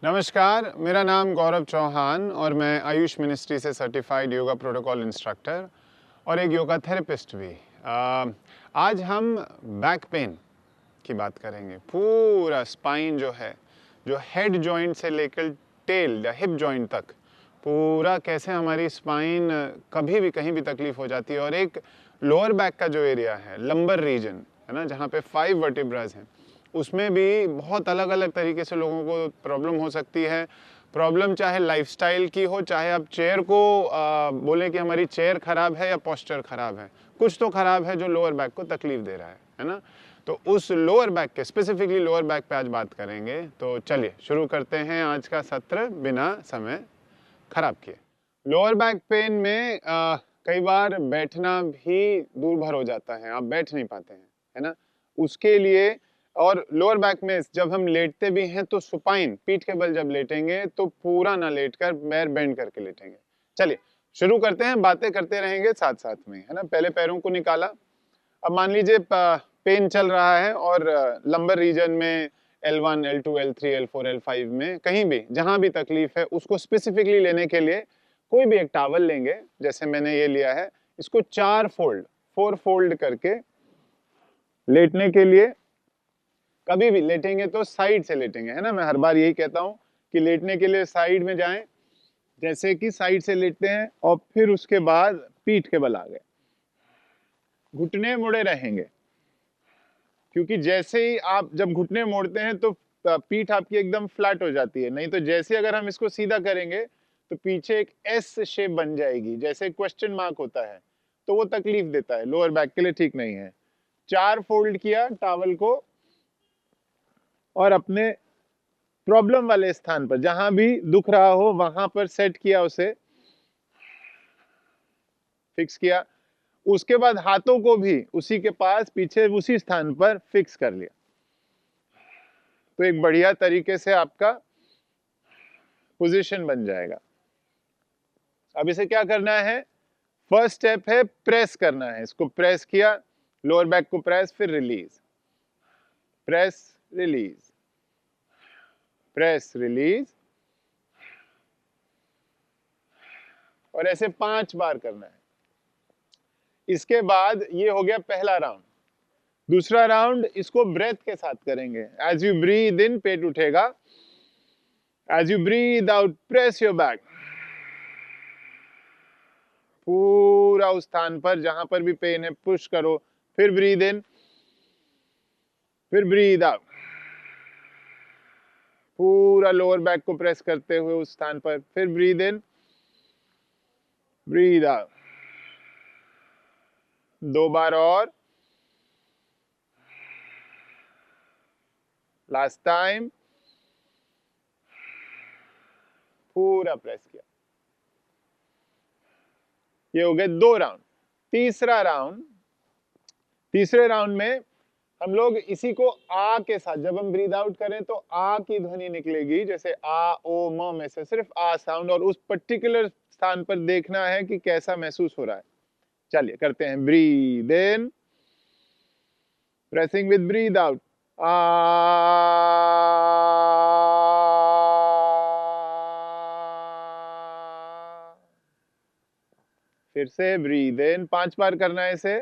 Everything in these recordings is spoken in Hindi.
नमस्कार, मेरा नाम गौरव चौहान और मैं आयुष मिनिस्ट्री से सर्टिफाइड योगा प्रोटोकॉल इंस्ट्रक्टर और एक योगा थेरेपिस्ट भी। आज हम बैक पेन की बात करेंगे। पूरा स्पाइन जो है, जो हेड जॉइंट से लेकर टेल या हिप जॉइंट तक, पूरा कैसे हमारी स्पाइन कभी भी कहीं भी तकलीफ हो जाती है। और एक लोअर बैक का जो एरिया है, लंबर रीजन है ना, जहाँ पे 5 वर्टिब्रास हैं, उसमें भी बहुत अलग अलग तरीके से लोगों को प्रॉब्लम हो सकती है। प्रॉब्लम चाहे लाइफस्टाइल की हो, चाहे आप चेयर को बोलें कि हमारी चेयर ख़राब है या पोस्चर ख़राब है, कुछ तो ख़राब है जो लोअर बैक को तकलीफ दे रहा है ना। तो उस लोअर बैक के, स्पेसिफिकली लोअर बैक पे आज बात करेंगे। तो चलिए शुरू करते हैं आज का सत्र बिना समय खराब किए। लोअर बैक पेन में कई बार बैठना भी दूर भर हो जाता है, आप बैठ नहीं पाते हैं, है ना। उसके लिए, और लोअर बैक में जब हम लेटते भी हैं तो सुपाइन, पीठ के बल जब लेटेंगे तो पूरा ना लेटकर पैर बेंड करके लेटेंगे। चलिए शुरू करते हैं, बातें करते रहेंगे साथ साथ में, है ना। पहले पैरों को निकाला। अब मान लीजिए पेन चल रहा है और लंबर रीजन में L1, L2, L3, L4, L5 में कहीं भी जहां भी तकलीफ है, उसको स्पेसिफिकली लेने के लिए कोई भी एक टॉवल लेंगे, जैसे मैंने ये लिया है। इसको 4 फोल्ड करके लेटने के लिए, कभी भी लेटेंगे तो साइड से लेटेंगे, है ना। मैं हर बार यही कहता हूं कि लेटने के लिए साइड में जाएं, जैसे कि साइड से लेटते हैं और फिर उसके बाद पीठ के बल आ गए, घुटने मुड़े रहेंगे, क्योंकि जैसे ही आप जब घुटने मोड़ते हैं तो पीठ आपकी एकदम फ्लैट हो जाती है। नहीं तो जैसे अगर हम इसको सीधा करेंगे तो पीछे एक एस शेप बन जाएगी, जैसे क्वेश्चन मार्क होता है, तो वो तकलीफ देता है, लोअर बैक के लिए ठीक नहीं है। 4 फोल्ड किया टॉवल को और अपने प्रॉब्लम वाले स्थान पर, जहां भी दुख रहा हो वहां पर सेट किया, उसे फिक्स किया। उसके बाद हाथों को भी उसी के पास पीछे उसी स्थान पर फिक्स कर लिया। तो एक बढ़िया तरीके से आपका पोजीशन बन जाएगा। अब इसे क्या करना है? फर्स्ट स्टेप है प्रेस करना है। इसको प्रेस किया, लोअर बैक को प्रेस, फिर release, press release, press release, और ऐसे 5 बार करना है। इसके बाद ये हो गया पहला राउंड। दूसरा राउंड इसको ब्रेथ के साथ करेंगे। एज यू ब्रीद इन, पेट उठेगा। As you breathe out, press your back, पूरा उस स्थान पर जहां पर भी पेन है पुश करो। फिर ब्रीद इन, फिर ब्रीद आउट, पूरा लोअर बैक को प्रेस करते हुए उस स्थान पर। फिर ब्रीद इन, ब्रीद आउट, 2 बार और, लास्ट टाइम, पूरा प्रेस किया। ये हो गए 2 राउंड। तीसरा राउंड, तीसरे राउंड में हम लोग इसी को आ के साथ, जब हम ब्रीद आउट करें तो आ की ध्वनि निकलेगी, जैसे आ ओ म में से सिर्फ आ साउंड, और उस पर्टिकुलर स्थान पर देखना है कि कैसा महसूस हो रहा है। चलिए करते हैं। Breathe in, pressing with breathe out, आ। फिर से ब्रीद इन, 5 बार करना है इसे,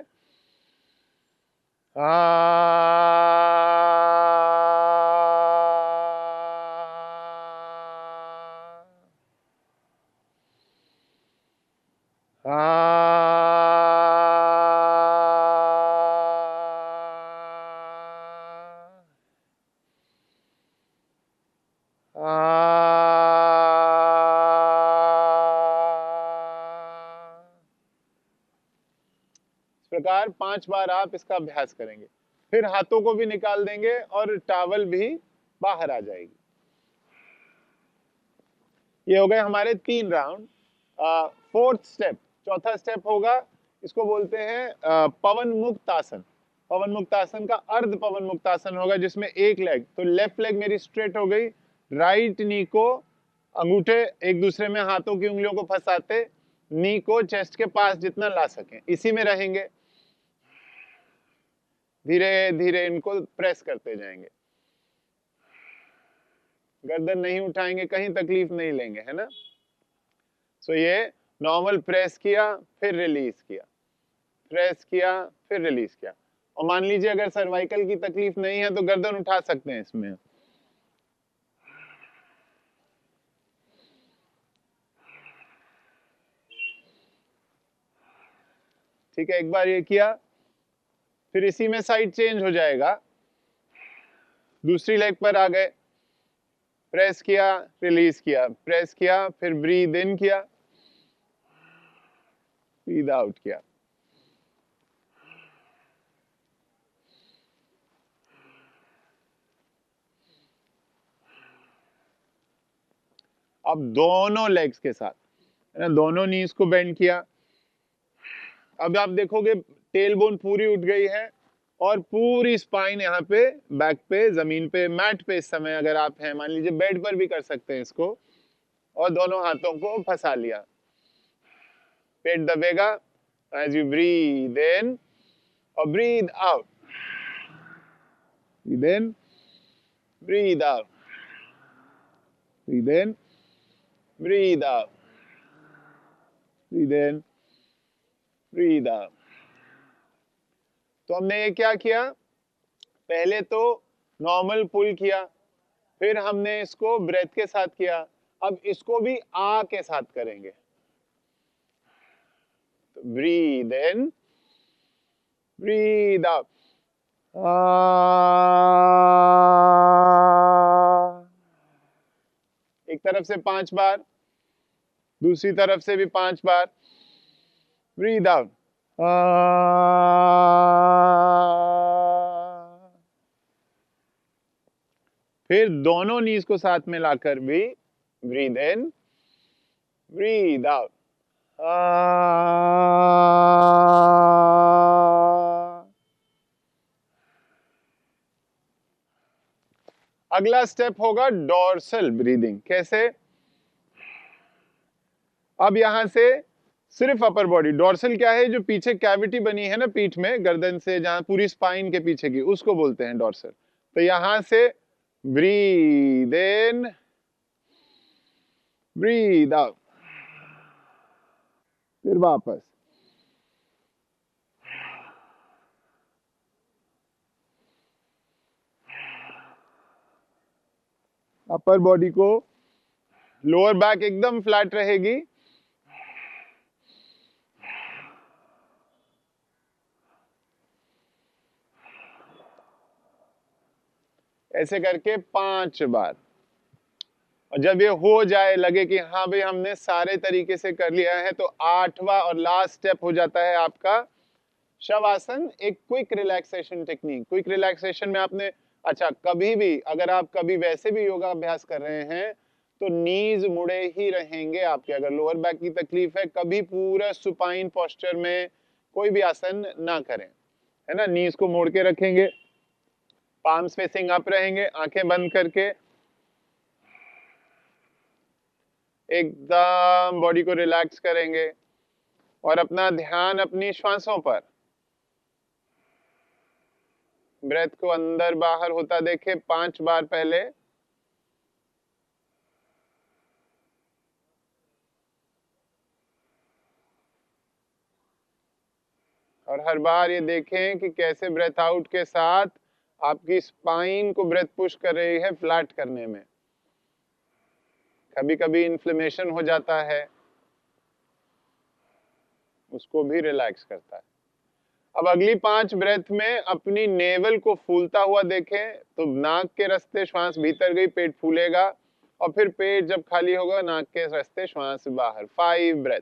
आ। इस प्रकार 5 बार आप इसका अभ्यास करेंगे। फिर हाथों को भी निकाल देंगे और टॉवल भी बाहर आ जाएगी। ये हो गए हमारे 3 राउंड। फोर्थ स्टेप, चौथा स्टेप होगा, इसको बोलते हैं पवन मुक्त आसन। पवन मुक्त आसन का अर्ध पवन मुक्त आसन होगा, जिसमें एक लेग, तो लेफ्ट लेग मेरी स्ट्रेट हो गई, राइट नी को, अंगूठे एक दूसरे में हाथों की उंगलियों को फंसाते, नी को चेस्ट के पास जितना ला सकें, इसी में रहेंगे। धीरे धीरे इनको प्रेस करते जाएंगे। गर्दन नहीं उठाएंगे, कहीं तकलीफ नहीं लेंगे, है ना। सो ये नॉर्मल प्रेस किया फिर रिलीज किया, प्रेस किया फिर रिलीज किया। और मान लीजिए अगर सर्वाइकल की तकलीफ नहीं है तो गर्दन उठा सकते हैं इसमें। ठीक है, एक बार ये किया, फिर इसी में साइड चेंज हो जाएगा, दूसरी लेग पर आ गए, प्रेस किया रिलीज किया, प्रेस किया, फिर ब्रीद इन किया, ब्रीद आउट किया। अब दोनों लेग्स के साथ, है ना, दोनों नीज को बेंड किया। अब आप देखोगे टेल बोन पूरी उठ गई है और पूरी स्पाइन यहाँ पे बैक पे, जमीन पे, मैट पे इस समय अगर आप हैं, मान लीजिए बेड पर भी कर सकते हैं इसको, और दोनों हाथों को फंसा लिया। पेट दबेगा एज यू ब्रीद इन और breathe out, breathe in, breathe out, breathe in, breathe out, breathe in, breathe out. तो हमने ये क्या किया, पहले तो नॉर्मल पुल किया, फिर हमने इसको ब्रेथ के साथ किया, अब इसको भी आ के साथ करेंगे। तो ब्रीद इन, ब्रीद आउट, एक तरफ से 5 बार, दूसरी तरफ से भी 5 बार, ब्रीद आउट, फिर दोनों नीज को साथ में लाकर भी ब्रीद इन, ब्रीद आउट, अगला स्टेप होगा डोर्सल ब्रीदिंग। कैसे, अब यहां से सिर्फ अपर बॉडी, डोर्सल क्या है, जो पीछे कैविटी बनी है ना पीठ में, गर्दन से जहां पूरी स्पाइन के पीछे की, उसको बोलते हैं डोर्सल। तो यहां से ब्रीद इन, ब्रीद आउट, फिर वापस, अपर बॉडी को, लोअर बैक एकदम फ्लैट रहेगी, ऐसे करके 5 बार। और जब ये हो जाए, लगे कि हाँ भाई हमने सारे तरीके से कर लिया है, तो 8वां और लास्ट स्टेप हो जाता है आपका शवासन, एक quick relaxation technique. Quick relaxation में आपने, अच्छा कभी भी अगर आप कभी वैसे भी योगा अभ्यास कर रहे हैं तो नीज मुड़े ही रहेंगे आपके। अगर लोअर बैक की तकलीफ है, कभी पूरा सुपाइन पोस्चर में कोई भी आसन ना करें, है ना, नीज को मोड़ के रखेंगे, पाम्स फेसिंग अप रहेंगे, आंखें बंद करके एकदम बॉडी को रिलैक्स करेंगे और अपना ध्यान अपनी श्वासों पर, ब्रेथ को अंदर बाहर होता देखे 5 बार पहले, और हर बार ये देखें कि कैसे ब्रेथ आउट के साथ आपकी स्पाइन को ब्रेथ पुश कर रही है फ्लैट करने में। कभी कभी इन्फ्लेमेशन हो जाता है, उसको भी रिलैक्स करता है। अब अगली 5 ब्रेथ में अपनी नेवल को फूलता हुआ देखें, तो नाक के रास्ते श्वास भीतर गई, पेट फूलेगा, और फिर पेट जब खाली होगा नाक के रास्ते श्वास बाहर। 5 ब्रेथ।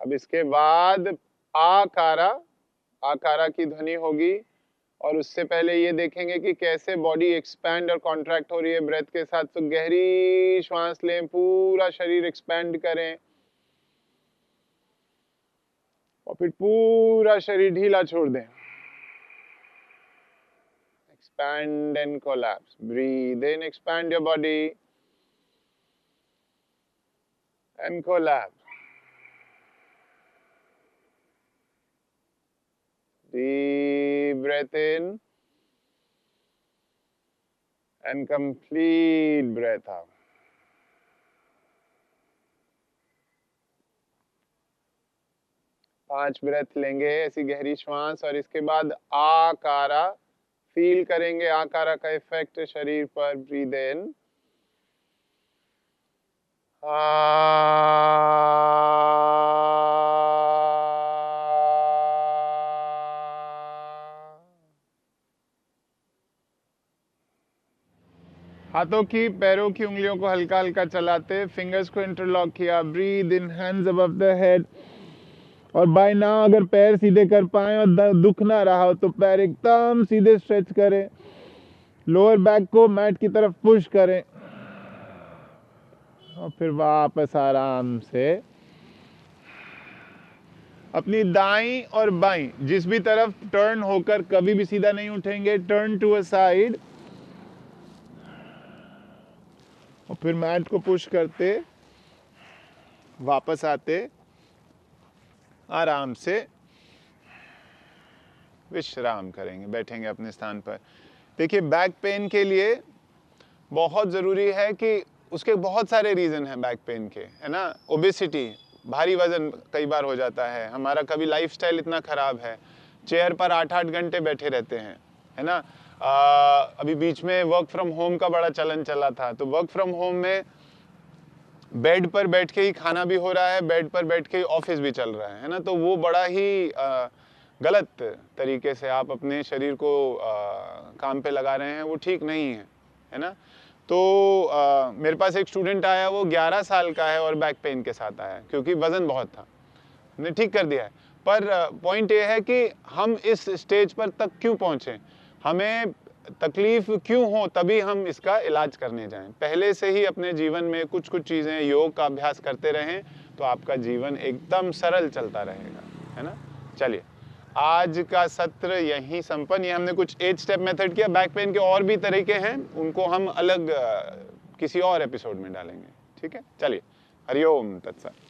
अब इसके बाद आकारा, आकारा की ध्वनि होगी, और उससे पहले ये देखेंगे कि कैसे बॉडी एक्सपैंड और कॉन्ट्रैक्ट हो रही है ब्रेथ के साथ। तो गहरी श्वास लें, पूरा शरीर एक्सपैंड करें, और फिर पूरा शरीर ढीला छोड़ दें। expand and collapse. Breathe in, expand your body and collapse. Deep breath in and complete breath out. पांच ब्रेथ लेंगे ऐसी गहरी श्वास और इसके बाद आकारा फील करेंगे आकारा का इफेक्ट शरीर पर. ब्रीद इन, हाथों की पैरों की उंगलियों को हल्का हल्का चलाते, फिंगर्स को इंटरलॉक किया. Breathe in, hands above the head. और बाय नाउ अगर पैर सीधे कर पाए और दुख ना रहा हो तो पैर एकदम सीधे स्ट्रेच करें. लोअर बैक को मैट की तरफ पुश करें और फिर वापस आराम से अपनी दाईं और बाईं जिस भी तरफ टर्न होकर कभी भी सीधा नहीं उठेंगे. टर्न टू अ साइड और फिर मैट को पुश करते वापस आते, आराम से विश्राम करेंगे, बैठेंगे अपने स्थान पर. देखिए, बैक पेन के लिए बहुत ज़रूरी है कि उसके बहुत सारे रीज़न हैं बैक पेन के, है ना. ओबेसिटी, भारी वजन कई बार हो जाता है. हमारा कभी लाइफस्टाइल इतना ख़राब है, चेयर पर 8-8 घंटे बैठे रहते हैं, है ना. अभी बीच में वर्क फ्रॉम होम का बड़ा चलन चला था, तो वर्क फ्रॉम होम में बेड पर बैठ के ही खाना भी हो रहा है, बेड पर बैठ के ही ऑफिस भी चल रहा है ना. तो वो बड़ा ही गलत तरीके से आप अपने शरीर को काम पे लगा रहे हैं, वो ठीक नहीं है ना. तो मेरे पास एक स्टूडेंट आया, वो 11 साल का है और बैक पेन के साथ आया क्योंकि वज़न बहुत था. हमने ठीक कर दिया है, पर पॉइंट ये है कि हम इस स्टेज पर तक क्यों पहुँचे, हमें तकलीफ क्यों हो, तभी हम इसका इलाज करने जाएं. पहले से ही अपने जीवन में कुछ कुछ चीज़ें योग का अभ्यास करते रहें तो आपका जीवन एकदम सरल चलता रहेगा, है ना. चलिए, आज का सत्र यहीं संपन्न. ये हमने कुछ 8 स्टेप मेथड किया. बैक पेन के और भी तरीके हैं, उनको हम अलग किसी और एपिसोड में डालेंगे. ठीक है, चलिए. हरिओम तत्सत.